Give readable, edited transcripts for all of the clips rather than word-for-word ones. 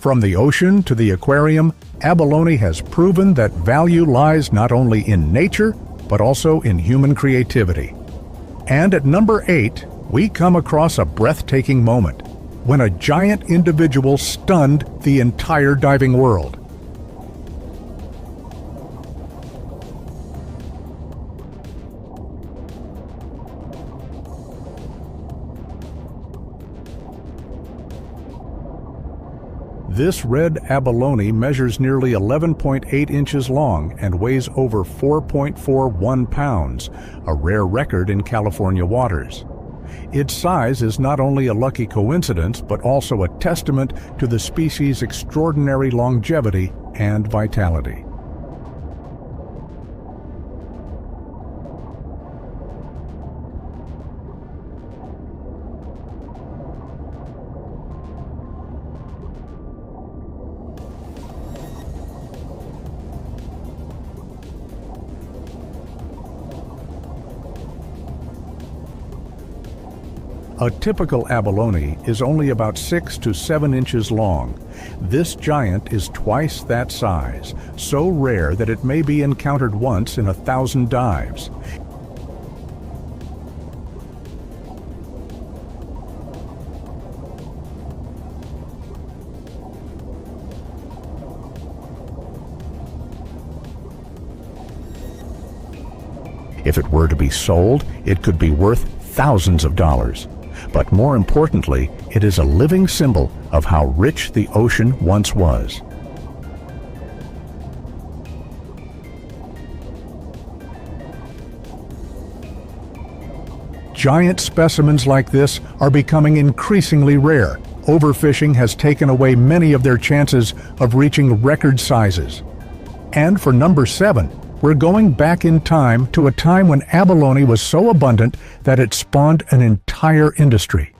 From the ocean to the aquarium, abalone has proven that value lies not only in nature, but also in human creativity. And at number 8, we come across a breathtaking moment when a giant individual stunned the entire diving world. This red abalone measures nearly 11.8 inches long and weighs over 4.41 pounds, a rare record in California waters. Its size is not only a lucky coincidence, but also a testament to the species' extraordinary longevity and vitality. A typical abalone is only about 6 to 7 inches long. This giant is twice that size, so rare that it may be encountered once in 1,000 dives. If it were to be sold, it could be worth thousands of dollars. But more importantly, it is a living symbol of how rich the ocean once was. Giant specimens like this are becoming increasingly rare. Overfishing has taken away many of their chances of reaching record sizes. And for number 7, we're going back in time to a time when abalone was so abundant that it spawned an entire industry.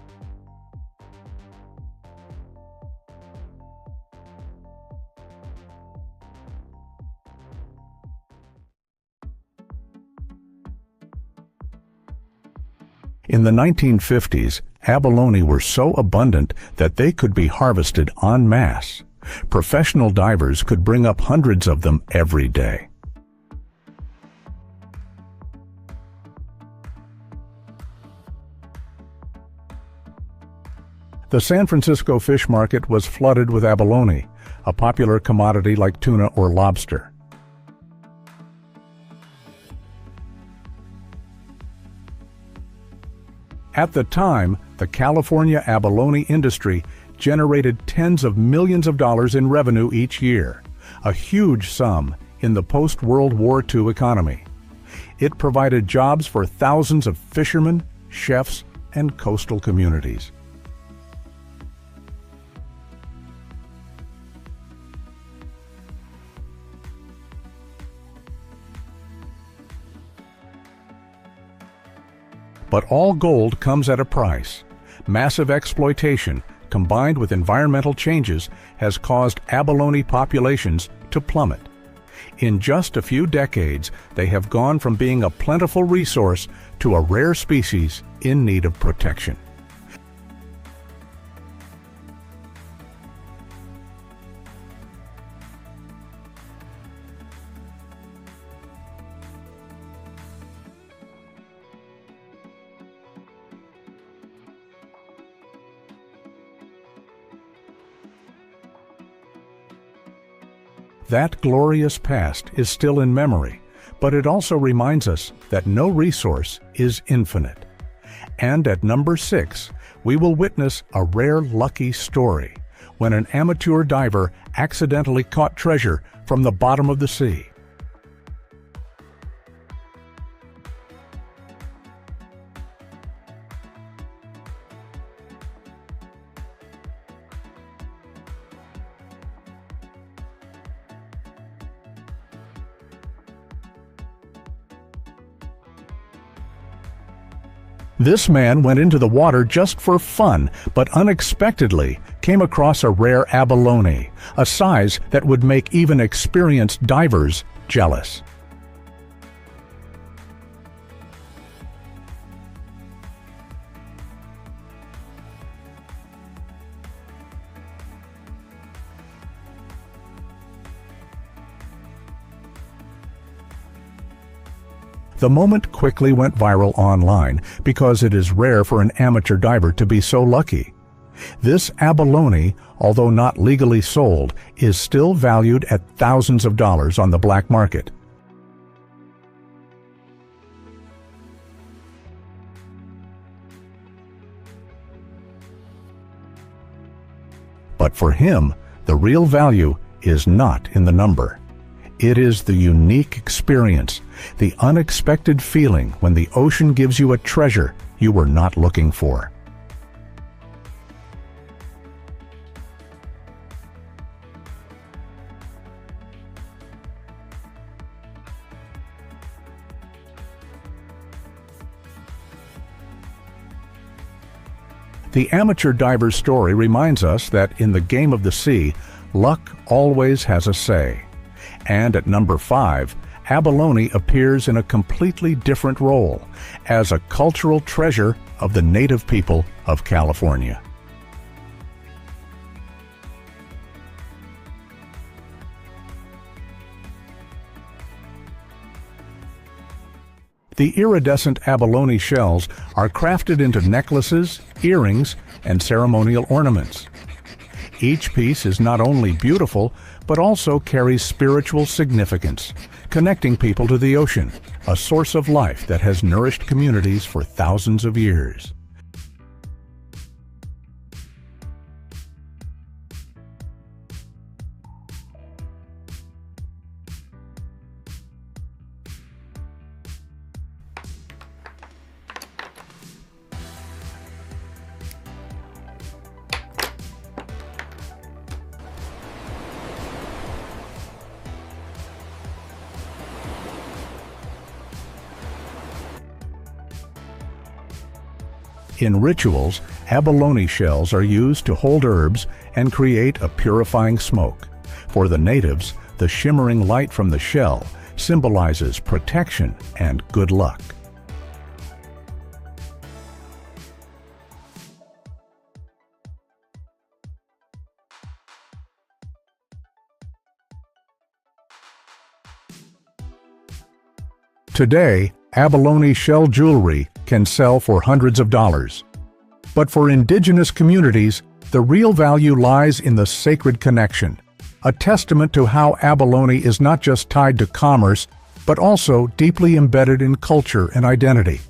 In the 1950s, abalone were so abundant that they could be harvested en masse. Professional divers could bring up hundreds of them every day. The San Francisco fish market was flooded with abalone, a popular commodity like tuna or lobster. At the time, the California abalone industry generated tens of millions of dollars in revenue each year, a huge sum in the post-World War II economy. It provided jobs for thousands of fishermen, chefs, and coastal communities. But all gold comes at a price. Massive exploitation, combined with environmental changes, has caused abalone populations to plummet. In just a few decades, they have gone from being a plentiful resource to a rare species in need of protection. That glorious past is still in memory, but it also reminds us that no resource is infinite. And at number 6, we will witness a rare lucky story when an amateur diver accidentally caught treasure from the bottom of the sea. This man went into the water just for fun, but unexpectedly came across a rare abalone, a size that would make even experienced divers jealous. The moment quickly went viral online because it is rare for an amateur diver to be so lucky. This abalone, although not legally sold, is still valued at thousands of dollars on the black market. But for him, the real value is not in the number. It is the unique experience, the unexpected feeling when the ocean gives you a treasure you were not looking for. The amateur diver's story reminds us that in the game of the sea, luck always has a say. And at number 5, abalone appears in a completely different role, as a cultural treasure of the native people of California. The iridescent abalone shells are crafted into necklaces, earrings, and ceremonial ornaments. Each piece is not only beautiful, but also carries spiritual significance, connecting people to the ocean, a source of life that has nourished communities for thousands of years. In rituals, abalone shells are used to hold herbs and create a purifying smoke. For the natives, the shimmering light from the shell symbolizes protection and good luck. Today, abalone shell jewelry can sell for hundreds of dollars. But for indigenous communities, the real value lies in the sacred connection, a testament to how abalone is not just tied to commerce, but also deeply embedded in culture and identity.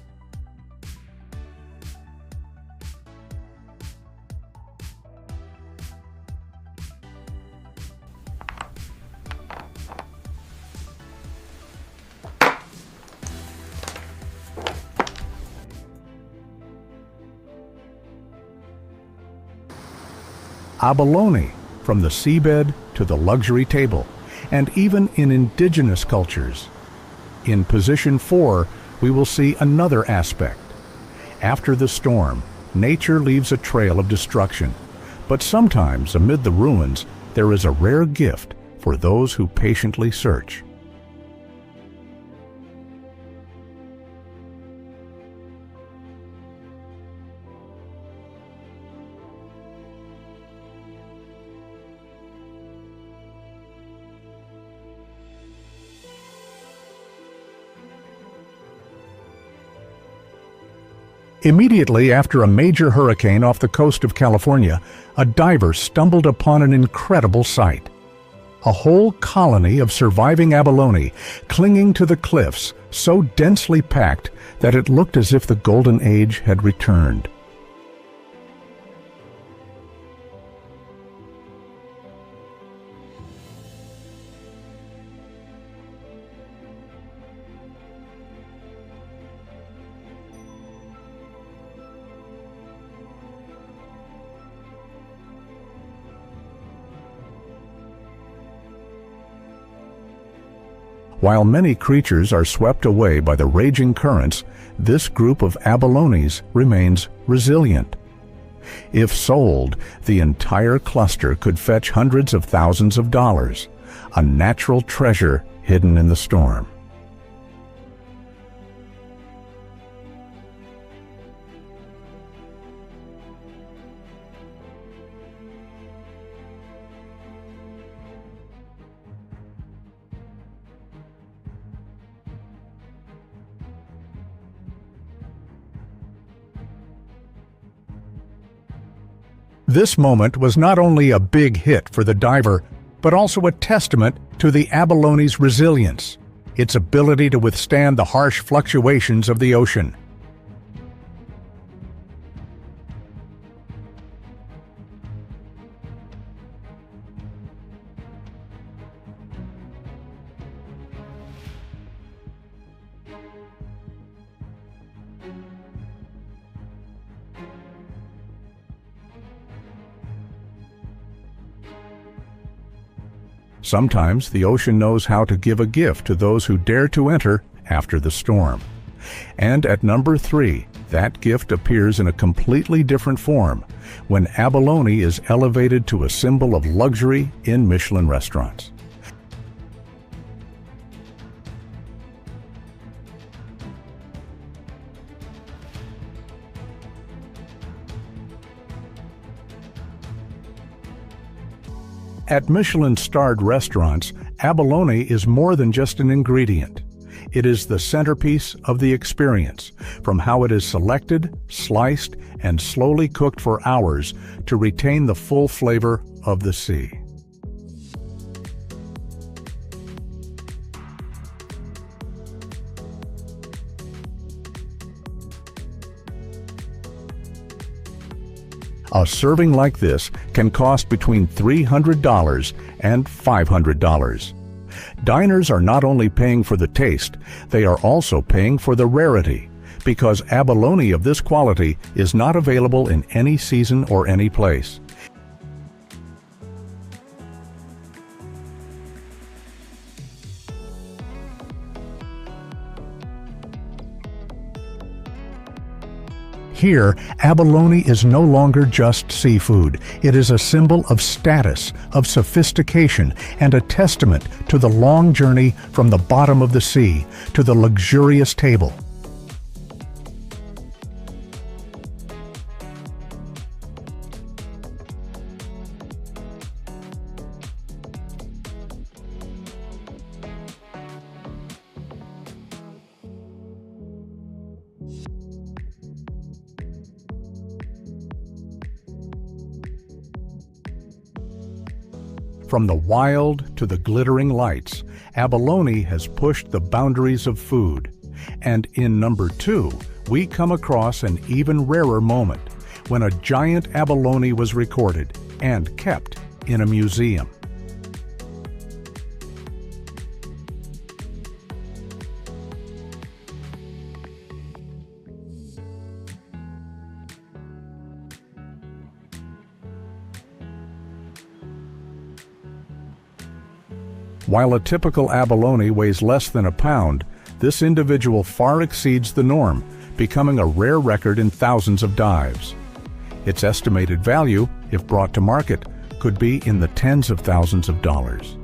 Abalone, from the seabed to the luxury table, and even in indigenous cultures. In position 4, we will see another aspect. After the storm, nature leaves a trail of destruction, but sometimes amid the ruins, there is a rare gift for those who patiently search. Immediately after a major hurricane off the coast of California, a diver stumbled upon an incredible sight. A whole colony of surviving abalone clinging to the cliffs, so densely packed that it looked as if the Golden Age had returned. While many creatures are swept away by the raging currents, this group of abalones remains resilient. If sold, the entire cluster could fetch hundreds of thousands of dollars, a natural treasure hidden in the storm. This moment was not only a big hit for the diver, but also a testament to the abalone's resilience, its ability to withstand the harsh fluctuations of the ocean. Sometimes the ocean knows how to give a gift to those who dare to enter after the storm. And at number 3, that gift appears in a completely different form when abalone is elevated to a symbol of luxury in Michelin restaurants. At Michelin-starred restaurants, abalone is more than just an ingredient. It is the centerpiece of the experience, from how it is selected, sliced, and slowly cooked for hours to retain the full flavor of the sea. A serving like this can cost between $300 and $500. Diners are not only paying for the taste, they are also paying for the rarity, because abalone of this quality is not available in any season or any place. Here, abalone is no longer just seafood. It is a symbol of status, of sophistication, and a testament to the long journey from the bottom of the sea to the luxurious table. From the wild to the glittering lights, abalone has pushed the boundaries of food. And in number 2, we come across an even rarer moment, when a giant abalone was recorded and kept in a museum. While a typical abalone weighs less than a pound, this individual far exceeds the norm, becoming a rare record in thousands of dives. Its estimated value, if brought to market, could be in the tens of thousands of dollars.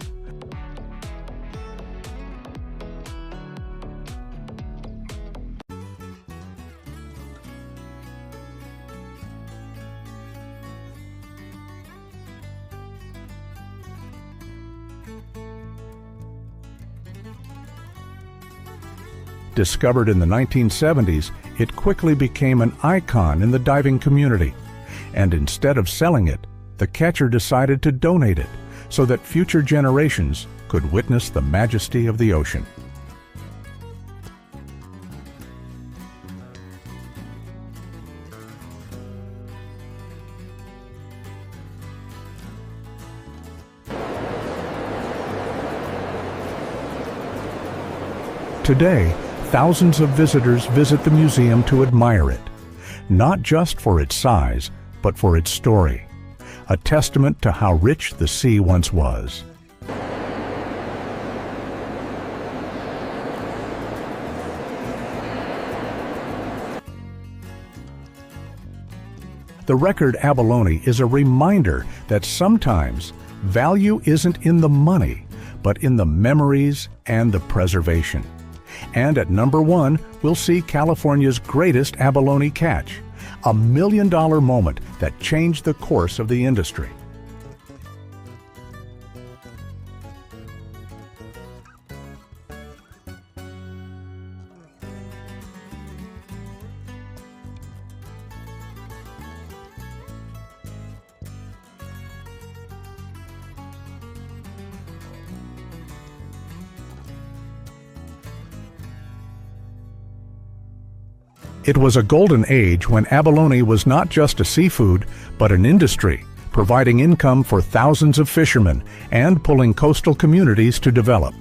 Discovered in the 1970s, it quickly became an icon in the diving community. And instead of selling it, the catcher decided to donate it so that future generations could witness the majesty of the ocean. Today, thousands of visitors visit the museum to admire it, not just for its size, but for its story, a testament to how rich the sea once was. The record abalone is a reminder that sometimes value isn't in the money, but in the memories and the preservation. And at number 1, we'll see California's greatest abalone catch, a $1 million moment that changed the course of the industry. It was a golden age when abalone was not just a seafood, but an industry, providing income for thousands of fishermen and pulling coastal communities to develop.